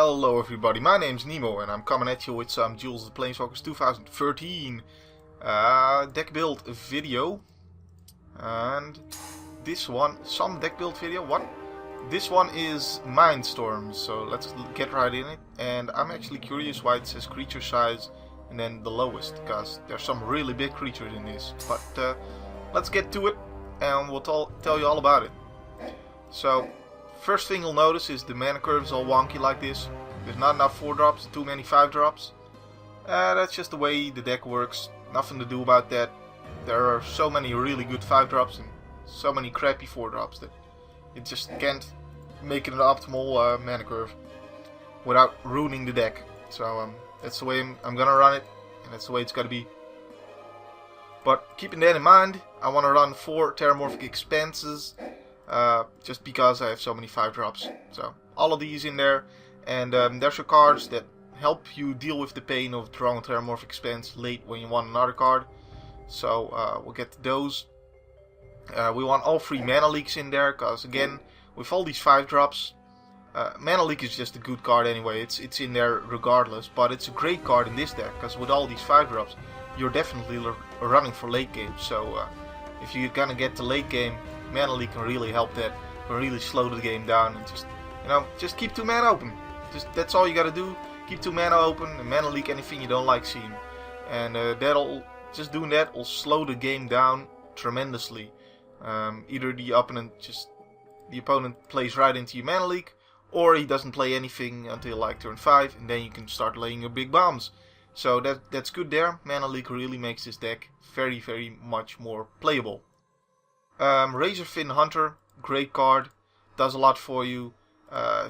Hello everybody, my name's Nemo and I'm coming at you with some Duels of the Planeswalkers 2013 deck build video. And this one, some deck build video, what? This one is Mindstorms, so let's get right in it. And I'm actually curious why it says creature size and then the lowest, because there's some really big creatures in this. But let's get to it and we'll tell you all about it. So, first thing you'll notice is the mana curve is all wonky like this. There's not enough 4-drops, too many 5-drops. That's just the way the deck works. Nothing to do about that. There are so many really good 5-drops and so many crappy 4-drops that you just can't make it an optimal mana curve without ruining the deck. So that's the way I'm gonna run it, and that's the way it's gotta be. But keeping that in mind, I want to run 4 Terramorphic Expanses. Just because I have so many 5-drops. So all of these in there, and there's your cards that help you deal with the pain of drawing a Terramorphic Expanse late when you want another card. So we'll get to those. We want all 3 Mana Leaks in there, because again, with all these 5-drops, Mana Leak is just a good card anyway. It's in there regardless, but it's a great card in this deck, because with all these 5-drops, you're definitely running for late game. So if you're gonna get to late game, Mana Leak can really help that, can really slow the game down, and just keep 2 mana open. That's all you gotta do. Keep 2 mana open and Mana Leak anything you don't like seeing, and doing that will slow the game down tremendously. Either the opponent plays right into your Mana Leak, or he doesn't play anything until like turn 5, and then you can start laying your big bombs. So that's good there. Mana Leak really makes this deck very, very much more playable. Razorfin Hunter, great card, does a lot for you.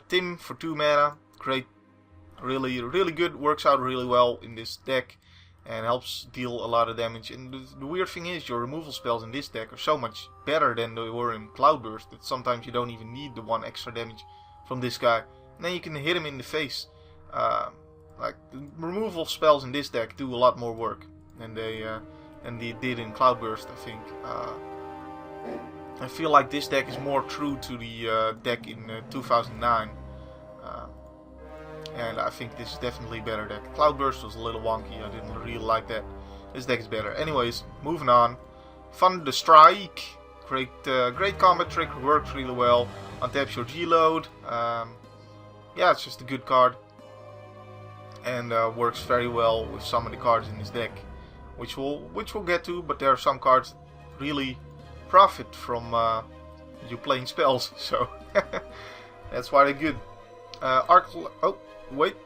Tim for 2 mana, great, really good, works out really well in this deck and helps deal a lot of damage. And the weird thing is, your removal spells in this deck are so much better than they were in Cloudburst that sometimes you don't even need the 1 extra damage from this guy, and then you can hit him in the face. Like the removal spells in this deck do a lot more work than they did in Cloudburst, I think. I feel like this deck is more true to the deck in 2009, and I think this is definitely a better deck. Cloudburst was a little wonky, I didn't really like that. This deck is better. Anyways, moving on. Thunder Strike, great combat trick, works really well. Untaps your G-load. Yeah, it's just a good card, and works very well with some of the cards in this deck, which we'll get to. But there are some cards that really profit from you playing spells, so that's why they're good. Oh wait,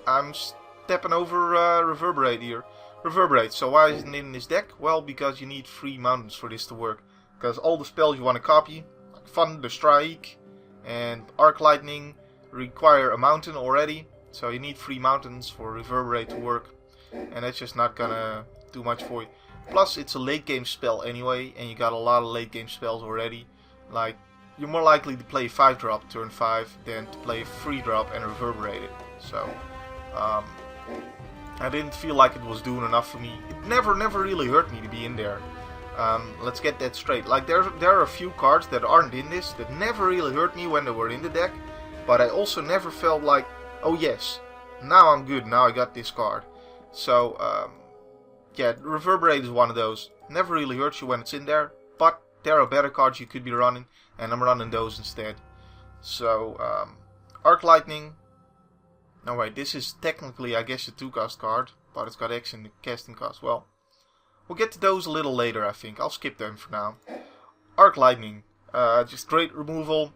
I'm stepping over Reverberate here. Reverberate, so why isn't it in this deck? Well, because you need 3 mountains for this to work, because all the spells you want to copy, like Thunder Strike and Arc Lightning, require a mountain already, so you need 3 mountains for Reverberate to work, and that's just not gonna do much for you. Plus, it's a late game spell anyway, and you got a lot of late game spells already. Like, you're more likely to play 5-drop turn 5 than to play 3-drop and Reverberate it. So, I didn't feel like it was doing enough for me. It never really hurt me to be in there. Let's get that straight. Like, there are a few cards that aren't in this that never really hurt me when they were in the deck, but I also never felt like, oh yes, now I'm good, now I got this card. So, yeah, Reverberate is one of those. Never really hurts you when it's in there, but there are better cards you could be running, and I'm running those instead. So, Arc Lightning. No wait, this is technically, I guess, a 2-cost card, but it's got X in the casting cost. Well, we'll get to those a little later, I think. I'll skip them for now. Arc Lightning. Just great removal.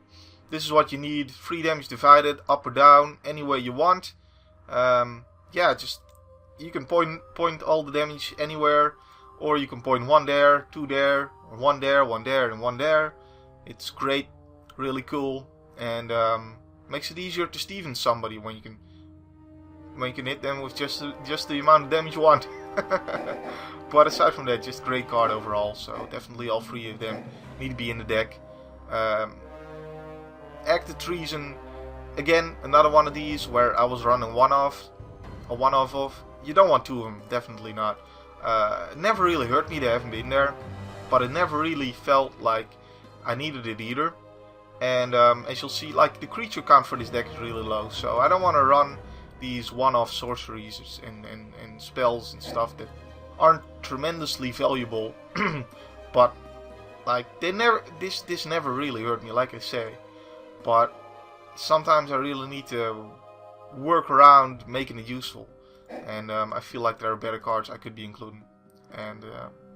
This is what you need. 3 damage divided, up or down, any way you want. Yeah, just you can point all the damage anywhere, or you can point 1 there, 2 there, or 1 there, 1 there, and 1 there. It's great, really cool, and makes it easier to Steven somebody when you can hit them with just the amount of damage you want. But aside from that, just great card overall. So definitely all 3 of them need to be in the deck. Act of Treason, again, another one of these where I was running one off. You don't want 2 of them, definitely not. It never really hurt me to have them in there, but it never really felt like I needed it either. And as you'll see, like, the creature count for this deck is really low, so I don't want to run these one-off sorceries and spells and stuff that aren't tremendously valuable, but like this never really hurt me, like I say. But sometimes I really need to work around making it useful, and I feel like there are better cards I could be including, and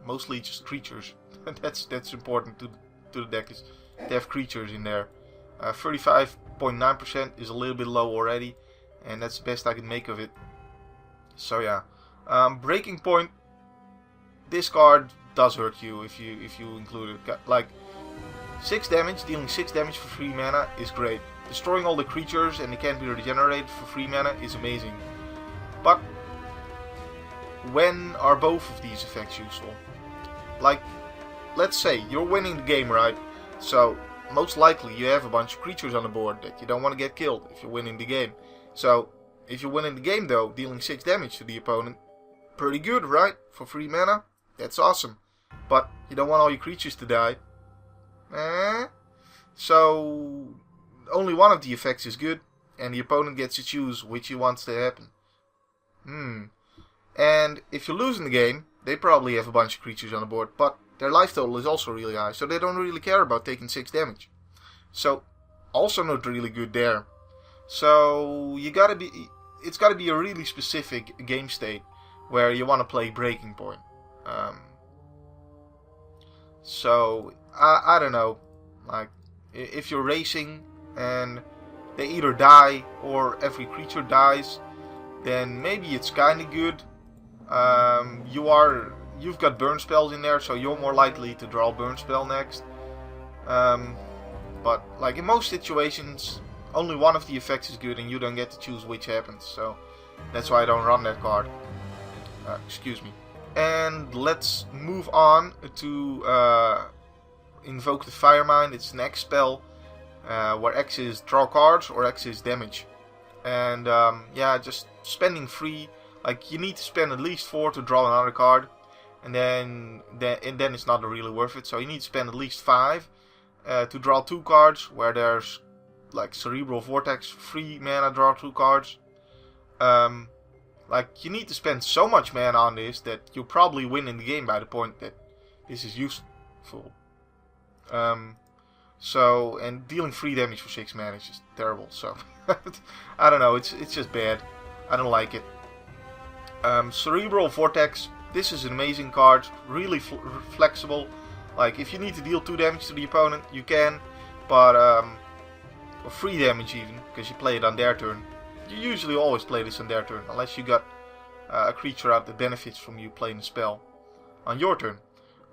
mostly just creatures. that's important to the deck, is to have creatures in there. 35.9% is a little bit low already, and that's the best I can make of it. So yeah, Breaking Point. This card does hurt you if you include it. Like 6 damage, dealing 6 damage for free mana is great. Destroying all the creatures and they can't be regenerated for free mana is amazing. But when are both of these effects useful? Like, let's say you're winning the game, right? So most likely you have a bunch of creatures on the board that you don't want to get killed if you're winning the game. So if you're winning the game though, dealing 6 damage to the opponent, pretty good, right? For free mana, that's awesome. But you don't want all your creatures to die. So only one of the effects is good, and the opponent gets to choose which he wants to happen. And if you're losing the game, they probably have a bunch of creatures on the board, but their life total is also really high, so they don't really care about taking 6 damage. So also not really good there. So it's gotta be a really specific game state where you want to play Breaking Point. So I don't know, like if you're racing and they either die or every creature dies, then maybe it's kind of good. You've got burn spells in there, so you're more likely to draw a burn spell next. But like in most situations, only one of the effects is good and you don't get to choose which happens, so that's why I don't run that card. Excuse me. And let's move on to Invoke the Firemind. It's the next spell, where X is draw cards or X is damage. And yeah, just spending free. Like you need to spend at least 4 to draw another card, and then it's not really worth it. So you need to spend at least 5 to draw 2 cards. Where there's like Cerebral Vortex, free mana, draw 2 cards. Like you need to spend so much mana on this that you'll probably win in the game by the point that this is useful. So, and dealing 3 damage for 6 mana is just terrible. So I don't know, it's just bad. I don't like it. Cerebral Vortex. This is an amazing card, really flexible. Like if you need to deal 2 damage to the opponent, you can, but or 3 damage even, because you play it on their turn. You usually always play this on their turn, unless you got a creature out that benefits from you playing a spell on your turn.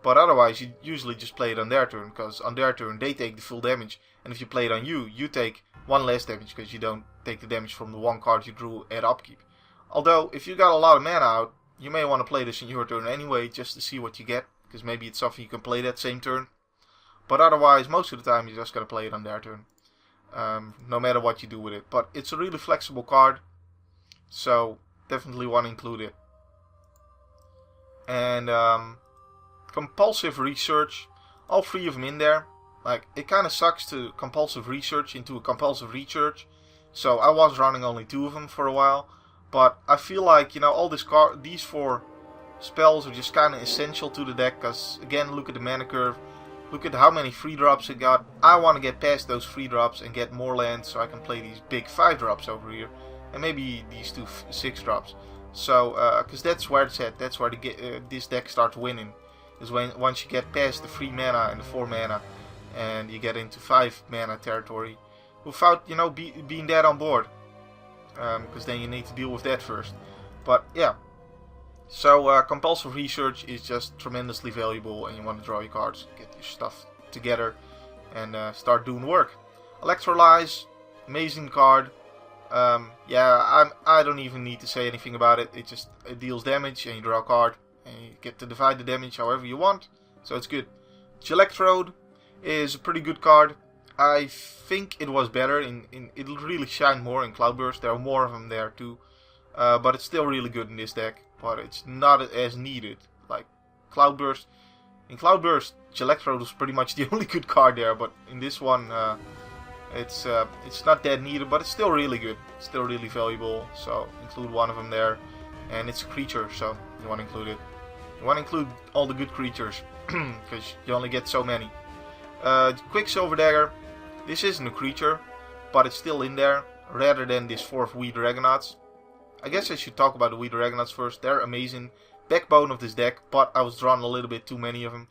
But otherwise, you usually just play it on their turn, because on their turn they take the full damage, and if you play it on you, you take 1 less damage, because you don't take the damage from the 1 card you drew at upkeep. Although, if you got a lot of mana out, you may want to play this in your turn anyway, just to see what you get, because maybe it's something you can play that same turn. But otherwise, most of the time, you just gotta play it on their turn. No matter what you do with it. But it's a really flexible card, so definitely want to include it. And Compulsive Research, all 3 of them in there. Like, it kind of sucks to Compulsive Research into a Compulsive Research, so I was running only 2 of them for a while. But I feel like, you know, all these 4 spells are just kind of essential to the deck, because again, look at the mana curve. Look at how many 3-drops it got. I want to get past those 3-drops and get more lands so I can play these big 5-drops over here. And maybe these 2 6-drops. So, because that's where it's at. That's where this deck starts winning. Is once you get past the 3 mana and the 4 mana. And you get into 5 mana territory. Without, you know, being that on board. Because then you need to deal with that first. But, yeah. So, Compulsive Research is just tremendously valuable, and you want to draw your cards, get your stuff together, and start doing work. Electrolyze, amazing card. Yeah, I don't even need to say anything about it. It deals damage, and you draw a card, and you get to divide the damage however you want. So it's good. Electrode is a pretty good card. I think it was better it'll really shine more in Cloudburst. There are more of them there too, but it's still really good in this deck. But it's not as needed like Cloudburst. In Cloudburst, Electrode was pretty much the only good card there, but in this one, It's not that needed, but it's still really good. Still really valuable. So include one of them there, and it's a creature, so you want to include it. You want to include all the good creatures because you only get so many. Quicksilver Dagger. This isn't a creature, but it's still in there rather than this 4th Wee Dragonauts. I guess I should talk about the Wee Dragonauts first. They're amazing. Backbone of this deck, but I was drawing a little bit too many of them.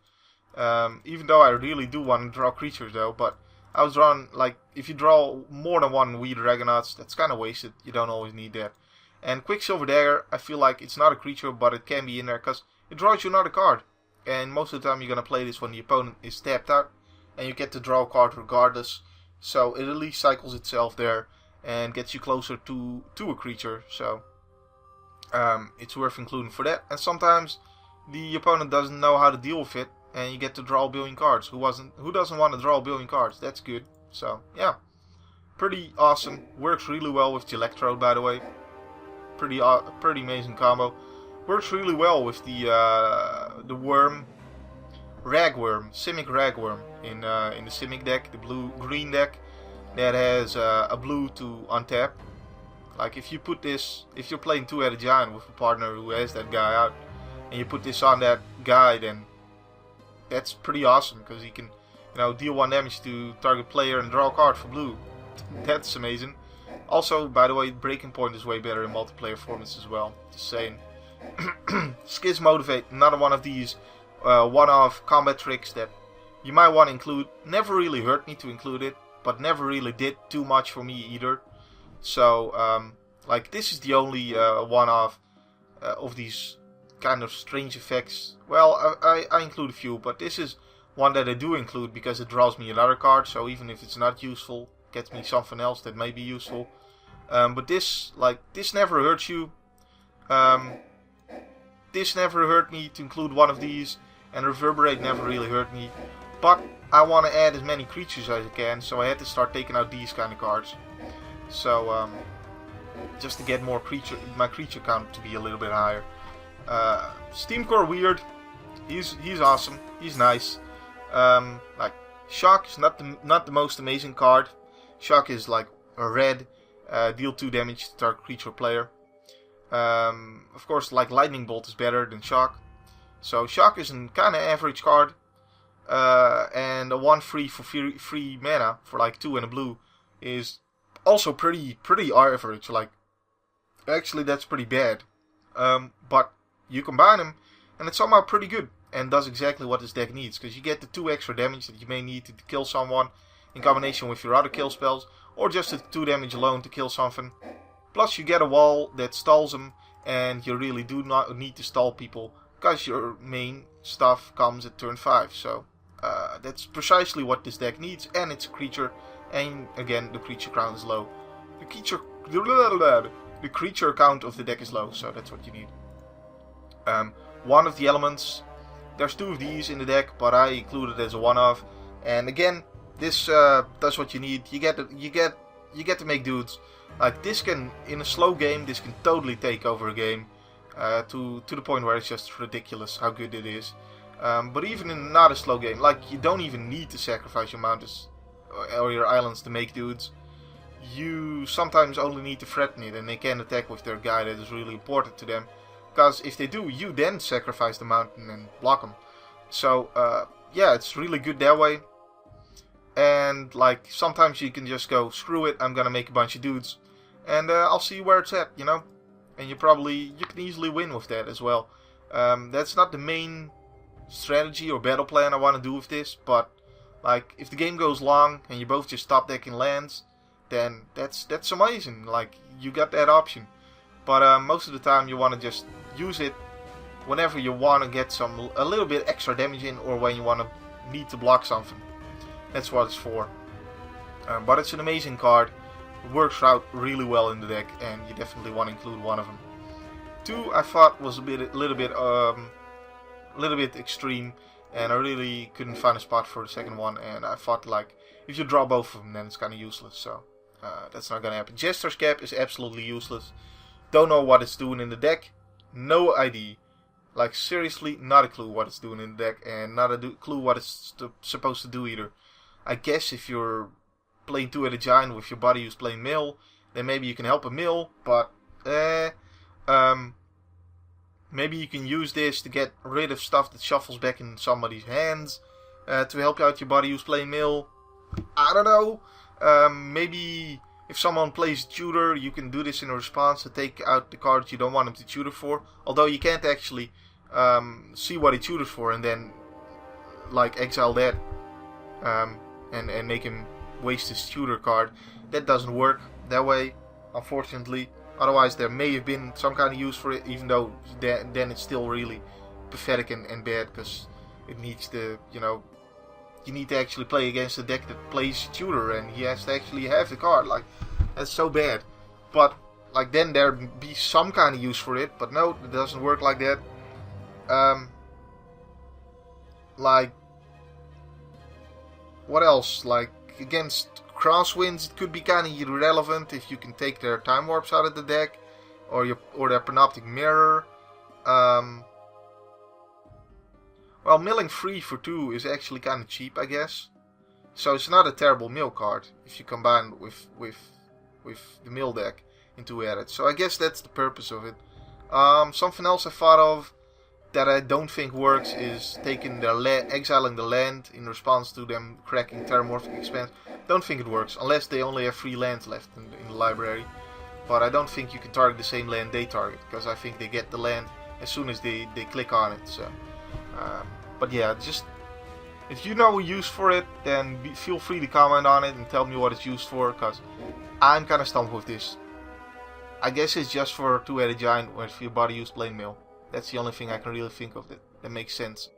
Even though I really do want to draw creatures though, but I was drawing, like, if you draw more than one Wee Dragonauts, that's kind of wasted. You don't always need that. And Quicksilver Dagger, I feel like it's not a creature, but it can be in there because it draws you another card. And most of the time you're going to play this when the opponent is tapped out, and you get to draw a card regardless. So it at least cycles itself there and gets you closer to a creature. So it's worth including for that. And sometimes the opponent doesn't know how to deal with it, and you get to draw a billion cards. Who doesn't want to draw a billion cards? That's good. So yeah, pretty awesome. Works really well with the Electrode, by the way. Pretty amazing combo. Works really well with the worm, Ragworm, Simic Ragworm in the Simic deck, the blue-green deck that has a blue to untap. Like if you put this, if you're playing Two-Headed Giant with a partner who has that guy out, and you put this on that guy, then that's pretty awesome because he can, deal 1 damage to target player and draw a card for blue. That's amazing. Also, by the way, Breaking Point is way better in multiplayer formats as well. Just saying. Skiz Motivate, another one of these one-off combat tricks that you might want to include. Never really hurt me to include it, but never really did too much for me either. So, like, this is the only one-off of these kind of strange effects. Well, I include a few, but this is one that I do include because it draws me another card. So even if it's not useful, it gets me something else that may be useful. But this never hurts you. This never hurt me to include one of these, and Reverberate never really hurt me. But I want to add as many creatures as I can, so I had to start taking out these kind of cards. So just to get more my creature count to be a little bit higher. Steamcore Weird, he's awesome, he's nice. Like Shock is not the most amazing card. Shock is like a red, deal 2 damage to target creature player. Of course, like Lightning Bolt is better than Shock. So Shock is a kind of average card, and a 1/3 for free mana for like 2 and a blue is also pretty average. Like, actually that's pretty bad. But you combine them, and it's somehow pretty good, and does exactly what this deck needs, because you get the 2 extra damage that you may need to kill someone in combination with your other kill spells, or just the 2 damage alone to kill something. Plus you get a wall that stalls them, and you really do not need to stall people, because your main stuff comes at turn 5. So that's precisely what this deck needs, and it's a creature, and again the creature count is low. The creature count of the deck is low, so that's what you need. One of the elements, there's 2 of these in the deck, but I included it as a one-off. And again, this does what you need. You get to make dudes. Like this can, in a slow game, this can totally take over a game to the point where it's just ridiculous how good it is. But even in not a slow game, like you don't even need to sacrifice your mountains or your islands to make dudes. You sometimes only need to threaten it, and they can attack with their guy that is really important to them. Because if they do, you then sacrifice the mountain and block them. So yeah, it's really good that way. And like sometimes you can just go, screw it, I'm gonna make a bunch of dudes, and I'll see where it's at, And you can easily win with that as well. That's not the main strategy or battle plan I want to do with this, but like if the game goes long and you both just stop decking lands, then that's amazing. Like you got that option. But most of the time you want to just use it whenever you want to get a little bit extra damage in, or when you need to block something. That's what it's for. But it's an amazing card. It works out really well in the deck, and you definitely want to include one of them. 2 I thought was a little bit extreme, and I really couldn't find a spot for the second one. And I thought, like, if you draw both of them, then it's kind of useless. So that's not gonna happen. Jester's Cap is absolutely useless. Don't know what it's doing in the deck. No idea. Like seriously, not a clue what it's doing in the deck, and not a clue what it's supposed to do either. I guess if you're playing two-headed giant with your buddy who's playing mill, then maybe you can help a mill, but maybe you can use this to get rid of stuff that shuffles back in somebody's hands to help out your buddy who's playing mill. I don't know. Maybe if someone plays tutor, you can do this in response to take out the cards you don't want him to tutor for. Although you can't actually see what he tutors for and then like exile that and make him waste his tutor card. That doesn't work that way, unfortunately. Otherwise there may have been some kind of use for it, even though then it's still really pathetic and bad, because it needs to, you need to actually play against a deck that plays tutor and he has to actually have the card. Like, that's so bad. But like then there'd be some kind of use for it, but no, it doesn't work like that. Like, what else? Like, against crosswinds, it could be kind of irrelevant if you can take their time warps out of the deck, or their panoptic mirror. Well, milling 3 for 2 is actually kind of cheap, I guess. So it's not a terrible mill card if you combine with the mill deck in two-headed. So I guess that's the purpose of it. Something else I thought of that I don't think works is taking their exiling the land in response to them cracking Terramorphic Expanse. Don't think it works, unless they only have 3 lands left in the library. But I don't think you can target the same land they target, because I think they get the land as soon as they click on it. So, but yeah, just if you know a use for it, then feel free to comment on it and tell me what it's used for, because I'm kind of stumped with this. I guess it's just for two-headed giant with your body use plain mill. That's the only thing I can really think of that makes sense.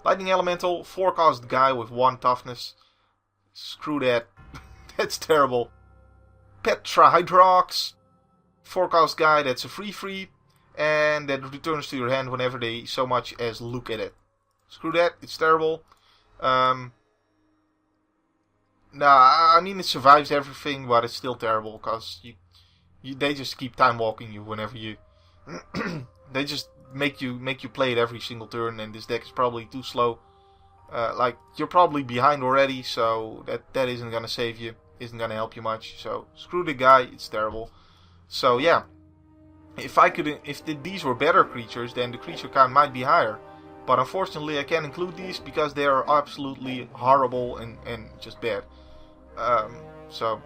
Lightning Elemental, 4-cost guy with 1 toughness. Screw that. That's terrible. Tetrahydrox, 4-cost guy that's a 3/3, and that returns to your hand whenever they so much as look at it. Screw that, it's terrible. Nah, I mean it survives everything, but it's still terrible, because they just keep time walking you whenever you... they just make you play it every single turn, and this deck is probably too slow. Like, you're probably behind already, so that isn't gonna save you, isn't gonna help you much. So screw the guy, it's terrible. So yeah, if these were better creatures, then the creature count might be higher. But unfortunately, I can't include these because they are absolutely horrible and just bad. So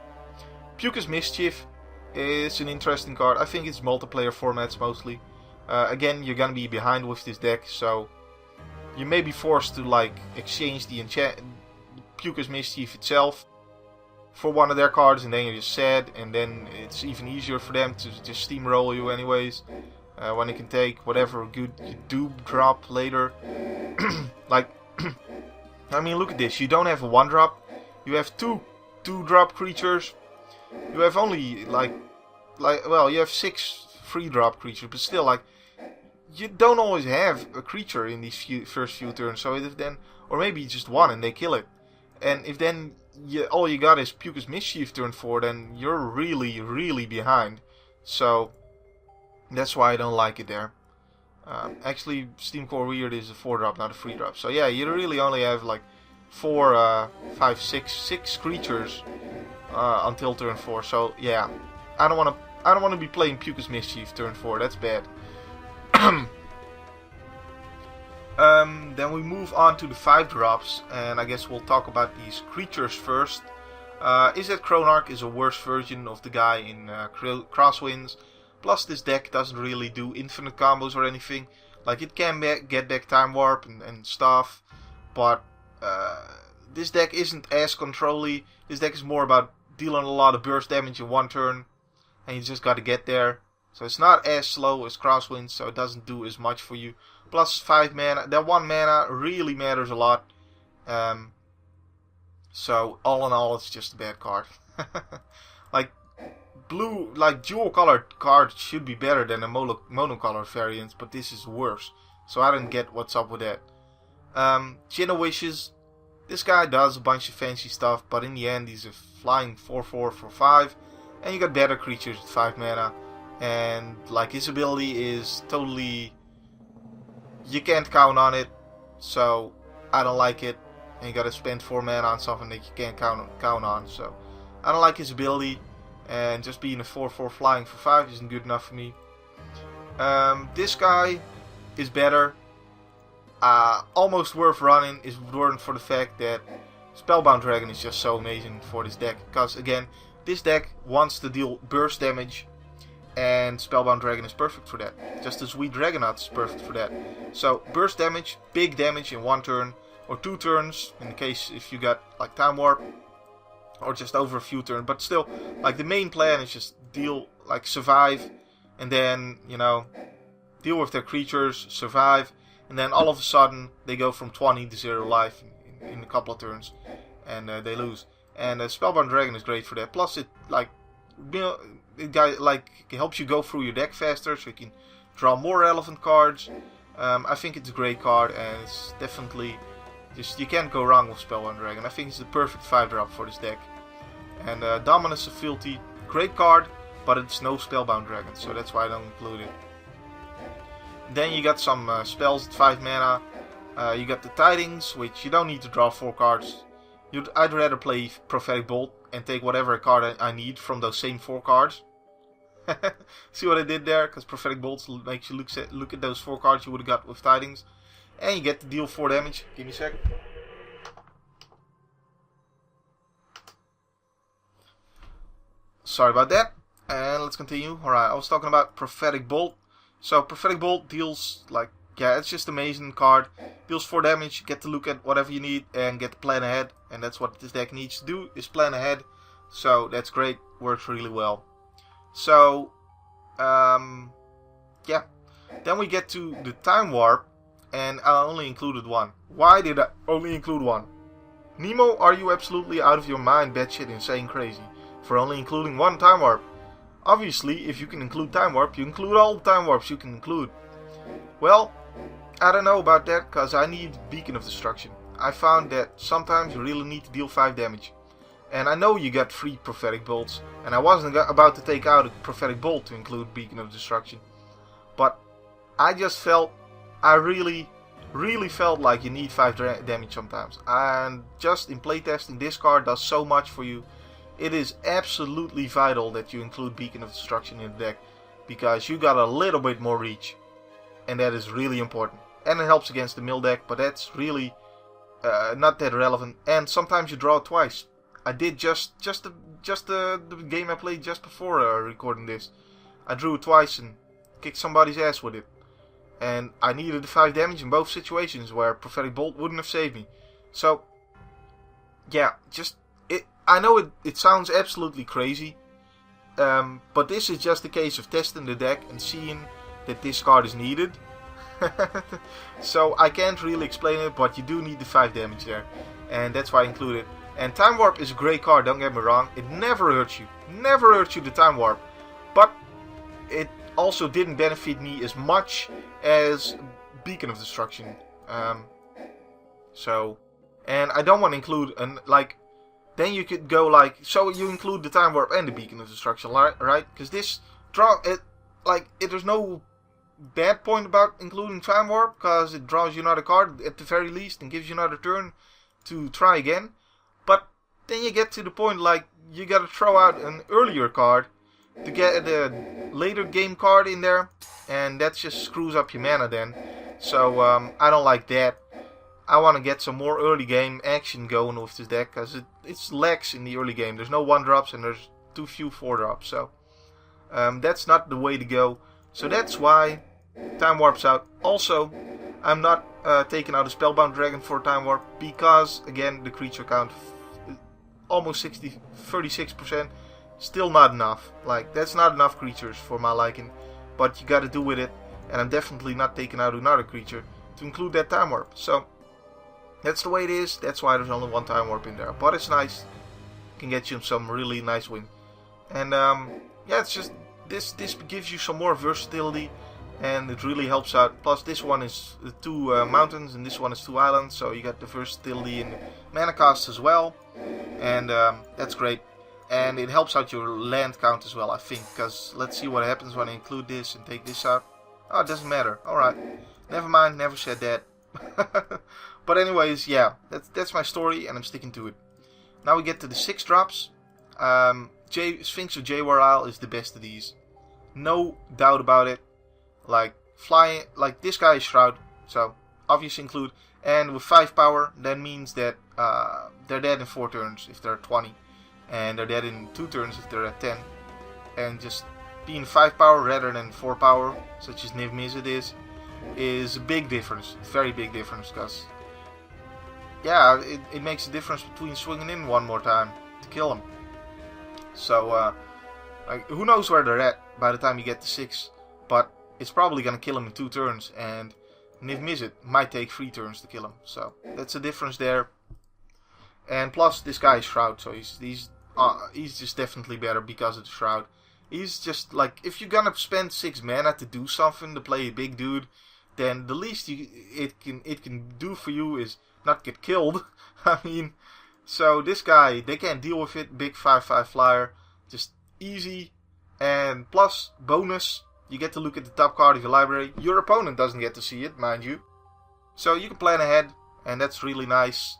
Pucus Mischief is an interesting card. I think it's multiplayer formats mostly. Again, you're gonna be behind with this deck, so you may be forced to like exchange the Pucus Mischief itself for one of their cards, and then you're just sad, and then it's even easier for them to just steamroll you anyways, when they can take whatever good you do drop later. Like, I mean, look at this. You don't have a 1-drop. You have 2 2-drop creatures. You have only well, you have 6 3-drop creatures, but still, like, you don't always have a creature in these first few turns. So if then, or maybe just 1 and they kill it, and if then all you got is Pucus Mischief turn 4, then you're really, really behind. So that's why I don't like it there. Actually, Steamcore Weird is a 4-drop, not a 3-drop. So yeah, you really only have like 4, 5, 6 creatures until turn 4. So yeah, I don't want to be playing Pucus Mischief turn 4. That's bad. Then we move on to the 5-drops, and I guess we'll talk about these creatures first. Izzet Chronarch is a worse version of the guy in Crosswinds. Plus, this deck doesn't really do infinite combos or anything. Like, it can get back Time Warp and stuff, but this deck isn't as control-y. This deck is more about dealing a lot of burst damage in 1 turn, and you just gotta get there. So it's not as slow as Crosswinds, so it doesn't do as much for you. Plus 5 mana, that 1 mana really matters a lot. So all in all, it's just a bad card. Like, dual colored cards should be better than a monocolored variant, but this is worse. So I don't get what's up with that. Jinna Wishes. This guy does a bunch of fancy stuff, but in the end he's a flying 4/4 for 5. And you got better creatures with 5 mana. And like, his ability is totally... you can't count on it. So I don't like it. and you gotta spend 4 mana on something that you can't count on. So I don't like his ability, and just being a 4/4 flying for 5 isn't good enough for me. This guy is better. Almost worth running is run for the fact that Spellbound Dragon is just so amazing for this deck. Because again, this deck wants to deal burst damage, and Spellbound Dragon is perfect for that. Just as Sweet Dragonaut is perfect for that. So burst damage, big damage in 1 turn or 2 turns, in the case if you got like Time Warp, or just over a few turns. But still, like the main plan is just deal, like survive, and then, you know, deal with their creatures, survive, and then all of a sudden they go from 20 to 0 life in a couple of turns, and they lose. And Spellbound Dragon is great for that. Plus it it helps you go through your deck faster, so you can draw more relevant cards. I think it's a great card, and it's definitely just, you can't go wrong with Spellbound Dragon. I think it's the perfect 5-drop for this deck. And Dominus of Fealty, great card, but it's no Spellbound Dragon, so that's why I don't include it. Then you got some spells at 5 mana. You got the Tidings, which you don't need to draw 4 cards. I'd rather play Prophetic Bolt and take whatever card I need from those same 4 cards. See what I did there? Because Prophetic Bolt makes you look at those 4 cards you would have got with Tidings. And you get to deal 4 damage. Give me a second. Sorry about that. And let's continue. Alright, I was talking about Prophetic Bolt. So Prophetic Bolt deals, like, yeah, it's just an amazing card. Deals 4 damage, get to look at whatever you need and get to plan ahead. And that's what this deck needs to do, is plan ahead. So that's great, works really well. So, yeah. Then we get to the Time Warp, and I only included 1. Why did I only include 1? Nemo, are you absolutely out of your mind, batshit insane crazy, for only including 1 Time Warp? Obviously, if you can include Time Warp, you include all the Time Warps you can include. Well, I don't know about that, because I need Beacon of Destruction. I found that sometimes you really need to deal 5 damage. And I know you got 3 Prophetic Bolts, and I wasn't about to take out a Prophetic Bolt to include Beacon of Destruction. But I just felt, I really felt like you need 5 damage sometimes. And just in playtesting, this card does so much for you. It is absolutely vital that you include Beacon of Destruction in the deck, because you got a little bit more reach, and that is really important. And it helps against the mill deck, but that's really not that relevant. And sometimes you draw it twice. I did just the game I played just before recording this. I drew it twice and kicked somebody's ass with it. And I needed the 5 damage in both situations where Prophetic Bolt wouldn't have saved me. So, yeah, just I know it sounds absolutely crazy, but this is just a case of testing the deck and seeing that this card is needed. So I can't really explain it, but you do need the 5 damage there, and that's why I include it. And Time Warp is a great card, don't get me wrong. It never hurts you. Never hurts you, the Time Warp. But it also didn't benefit me as much as Beacon of Destruction. And I don't want to include, then you could go like, so you include the Time Warp and the Beacon of Destruction, right? Because this there's no bad point about including Time Warp, because it draws you another card at the very least and gives you another turn to try again. But then you get to the point like you gotta throw out an earlier card to get the later game card in there, and that just screws up your mana then. So I don't like that. I want to get some more early game action going with this deck, because it's lacks in the early game. There's no 1-drops and there's too few 4-drops. So that's not the way to go. So that's why Time Warp's out. Also, I'm not taking out a Spellbound Dragon for Time Warp, because again the creature count almost 36%, still not enough. Like, that's not enough creatures for my liking, but you gotta do with it, and I'm definitely not taking out another creature to include that Time Warp. So that's the way it is. That's why there's only 1 Time Warp in there, but it's nice. Can get you some really nice win. And yeah, it's just this gives you some more versatility, and it really helps out. Plus this one is 2 mountains and this one is 2 islands, so you got the versatility in mana cost as well, and that's great. And it helps out your land count as well, I think, because let's see what happens when I include this and take this out. Oh, it doesn't matter. Alright, never mind, never said that. But anyways, yeah, that's my story, and I'm sticking to it. Now we get to the 6 drops. Sphinx of Jaywaral is the best of these. No doubt about it. Like, flying, like this guy is Shroud, so obviously include. And with 5 power, that means that they're dead in 4 turns if they're 20. And they're dead in 2 turns if they're at 10. And just being 5 power rather than 4 power, such as Niv Mizzet is a big difference. Very big difference, because yeah, it makes a difference between swinging in one more time to kill them. So, like, who knows where they're at by the time you get to 6, but it's probably gonna kill them in 2 turns, and Niv Mizzet might take 3 turns to kill him. So that's a difference there. And plus, this guy is Shroud, so he's just definitely better because of the Shroud. He's just like, if you're gonna spend 6 mana to do something, to play a big dude, then the least it can do for you is not get killed. I mean, so this guy, they can't deal with it. Big 5/5 flyer, just easy. And plus, bonus, you get to look at the top card of your library. Your opponent doesn't get to see it, mind you. So you can plan ahead, and that's really nice.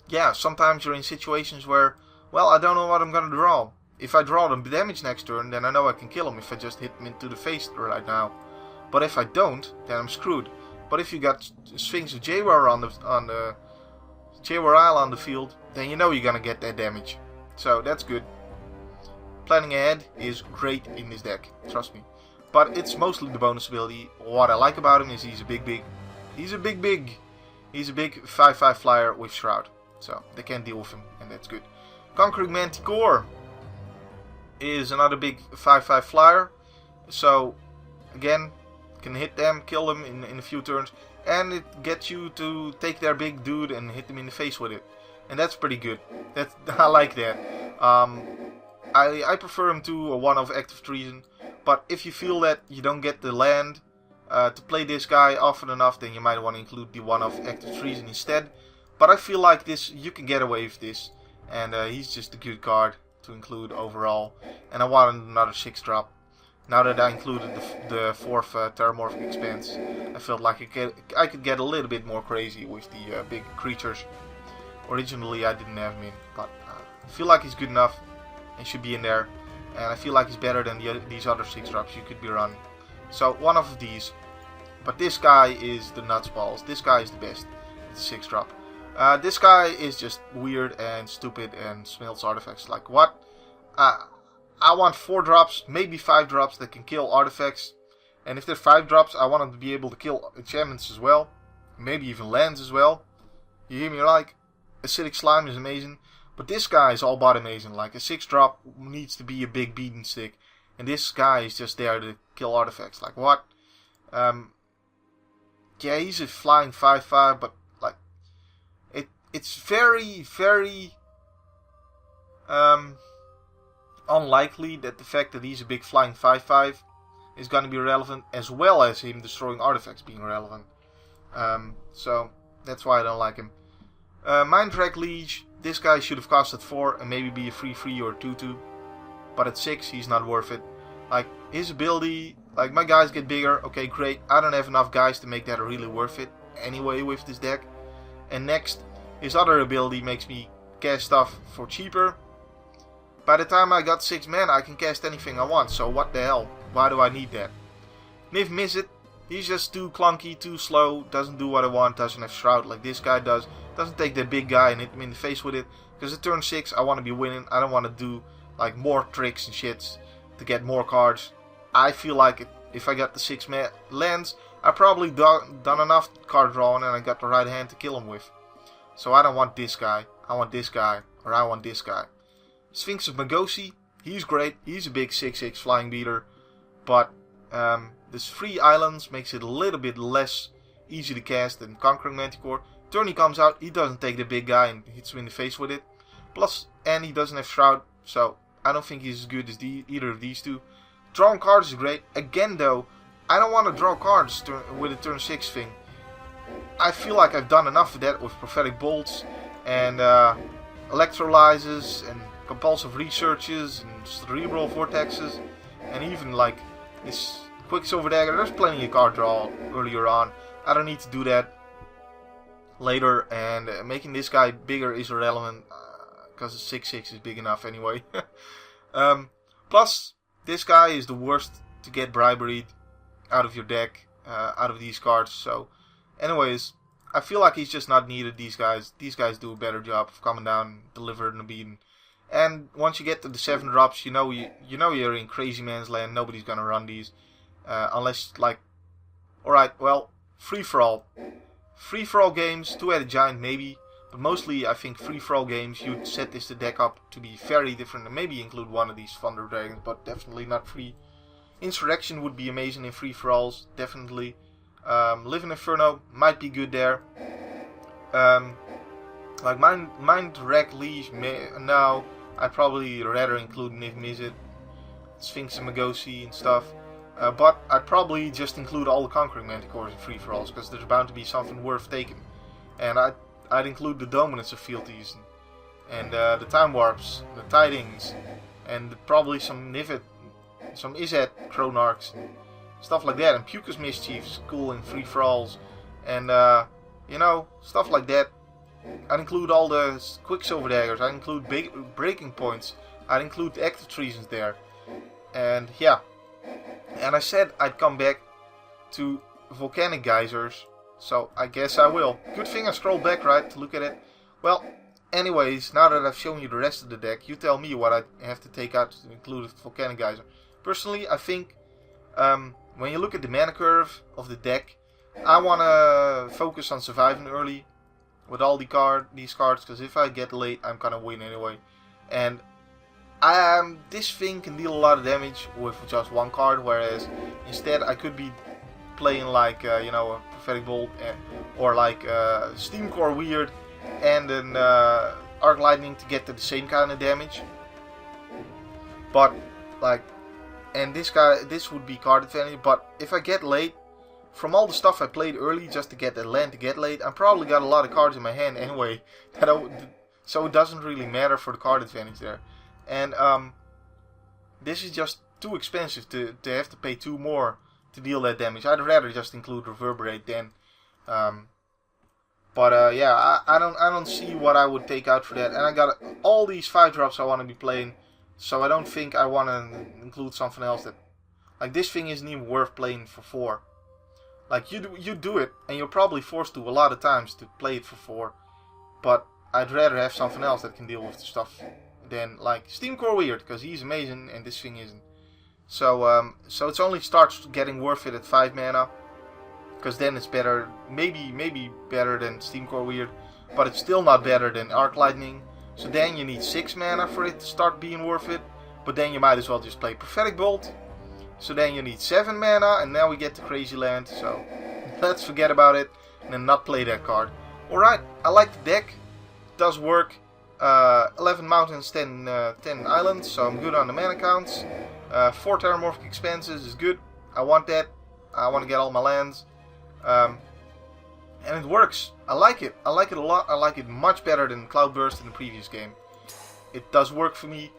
Yeah, sometimes you're in situations where, well, I don't know what I'm gonna draw. If I draw the damage next turn, then I know I can kill him if I just hit him into the face right now. But if I don't, then I'm screwed. But if you got Sphinx of Jaywaral on the field, then you know you're gonna get that damage. So that's good. Planning ahead is great in this deck, trust me. But it's mostly the bonus ability. What I like about him is he's a big 5/5 flyer with Shroud. So they can't deal with him, and that's good. Conquering Manticore is another big 5/5 flyer. So again, can hit them, kill them in a few turns, and it gets you to take their big dude and hit them in the face with it. And that's pretty good. I like that. I prefer him to a 1 of Active Treason, but if you feel that you don't get the land to play this guy often enough, then you might want to include the 1 of Active Treason instead. But I feel like this, you can get away with this, and he's just a good card to include overall. And I wanted another 6 drop. Now that I included the 4th Terramorphic Expanse, I felt like I could get a little bit more crazy with the big creatures. Originally I didn't have him in, but I feel like he's good enough and should be in there. And I feel like he's better than these other 6 drops you could be running. So 1 of these. But this guy is the nuts balls. This guy is the best. It's a 6 drop. This guy is just weird and stupid and smells artifacts. Like, what? I want 4 drops, maybe 5 drops that can kill artifacts. And if they're 5 drops, I want them to be able to kill enchantments as well. Maybe even lands as well. You hear me? Like, Acidic Slime is amazing. But this guy is all but amazing. Like, a 6 drop needs to be a big beating stick. And this guy is just there to kill artifacts. Like, what? Yeah, he's a flying 5/5, but like, it's very, very unlikely that the fact that he's a big flying 5/5 is going to be relevant, as well as him destroying artifacts being relevant. So that's why I don't like him. Mindwreck Liege, this guy should have cost at 4 and maybe be a 3/3 or 2/2. But at 6, he's not worth it. Like, his ability, like, my guys get bigger, okay, great. I don't have enough guys to make that really worth it anyway with this deck. And next, his other ability makes me cast stuff for cheaper. By the time I got 6 mana, I can cast anything I want, so what the hell? Why do I need that? Niv Mizzet, he's just too clunky, too slow, doesn't do what I want, doesn't have Shroud like this guy does. Doesn't take that big guy and hit him in the face with it. Because at turn 6, I want to be winning. I don't want to do like more tricks and shits to get more cards. I feel like if I got the 6 lands, I probably done enough card drawing and I got the right hand to kill him with. So I don't want this guy. I want this guy, or I want this guy. Sphinx of Magosi, he's great. He's a big 6/6 flying beater, but this 3 islands makes it a little bit less easy to cast than Conquering Manticore. Turn he comes out, he doesn't take the big guy and hits him in the face with it. Plus, and he doesn't have Shroud, so I don't think he's as good as either of these two. Drawing cards is great. Again though, I don't want to draw cards with a turn 6 thing. I feel like I've done enough of that with Prophetic Bolts and Electrolyzes and Compulsive Researches and Cerebral Vortexes and even like this Quicksilver Dagger. There's plenty of card draw earlier on. I don't need to do that. later, and making this guy bigger is irrelevant because 6/6 is big enough anyway. Plus, this guy is the worst to get briberied out of your deck, out of these cards. So, anyways, I feel like he's just not needed. These guys do a better job of coming down and delivering a beating. And once you get to the 7 drops, you know you're in crazy man's land. Nobody's gonna run these, unless like, all right, well, free for all games, 2-headed giant maybe, but mostly I think free for all games you'd set this deck up to be very different, and maybe include one of these Thunder Dragons, but definitely not free. Insurrection would be amazing in free for alls, definitely. Living Inferno might be good there. Like Mind Wreck Leash, no. I'd probably rather include Niv Mizzet, Sphinx and Magosi and stuff. But I'd probably just include all the Conquering Manticores in free-for-alls, because there's bound to be something worth taking. And I'd include the Dominance of Fealties, and the Time Warps, the Tidings, and probably some Nivet, some Izzet Chronarchs, stuff like that. And Pucus Mischiefs, cool in free-for-alls, and you know, stuff like that. I'd include all the Quicksilver Daggers, I'd include Breaking Points, I'd include Active Treasons there. And yeah. And I said I'd come back to Volcanic Geysers, so I guess I will. Good thing I scrolled back, right, to look at it. Well, anyways, now that I've shown you the rest of the deck, you tell me what I have to take out to include a Volcanic Geyser. Personally, I think when you look at the mana curve of the deck, I want to focus on surviving early with all these cards, because if I get late, I'm gonna win anyway. And this thing can deal a lot of damage with just one card, whereas instead I could be playing like you know, a Prophetic Bolt, or like Steam Core Weird and an Arc Lightning to get to the same kind of damage. But like, and this would be card advantage. But if I get late, from all the stuff I played early just to get the land to get late, I probably got a lot of cards in my hand anyway. So it doesn't really matter for the card advantage there. And this is just too expensive to have to pay 2 more to deal that damage. I'd rather just include Reverberate then. Yeah, I don't see what I would take out for that. And I got all these 5 drops I want to be playing, so I don't think I want to include something else that, like, this thing isn't even worth playing for 4. Like, you do it, and you're probably forced to a lot of times to play it for 4. But I'd rather have something else that can deal with the stuff than like Steam Core Weird, because he's amazing and this thing isn't. So so it only starts getting worth it at 5 mana, because then it's better, maybe better than Steam Core Weird, but it's still not better than Arc Lightning. So then you need 6 mana for it to start being worth it, but then you might as well just play Prophetic Bolt. So then you need 7 mana, and now we get to Crazy Land, so let's forget about it and then not play that card. Alright, I like the deck, it does work. 11 mountains, 10 islands, so I'm good on the mana counts. 4 Terramorphic Expanses is good, I want that, I want to get all my lands. And it works, I like it a lot, I like it much better than Cloudburst in the previous game. It does work for me,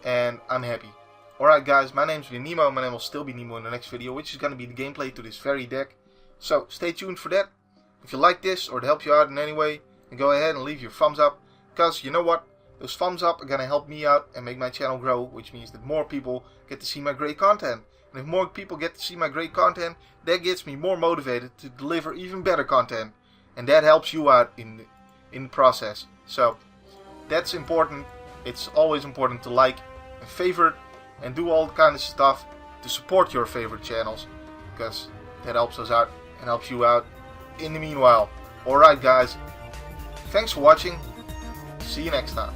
and I'm happy. Alright guys, my name's been Nemo, my name will still be Nemo in the next video, which is going to be the gameplay to this very deck. So stay tuned for that. If you like this, or to help you out in any way, then go ahead and leave your thumbs up. Because you know what, those thumbs up are going to help me out and make my channel grow, which means that more people get to see my great content. And if more people get to see my great content, that gets me more motivated to deliver even better content. And that helps you out in the process. So that's important. It's always important to like and favorite and do all kind of stuff to support your favorite channels, because that helps us out and helps you out in the meanwhile. Alright guys, thanks for watching. See you next time.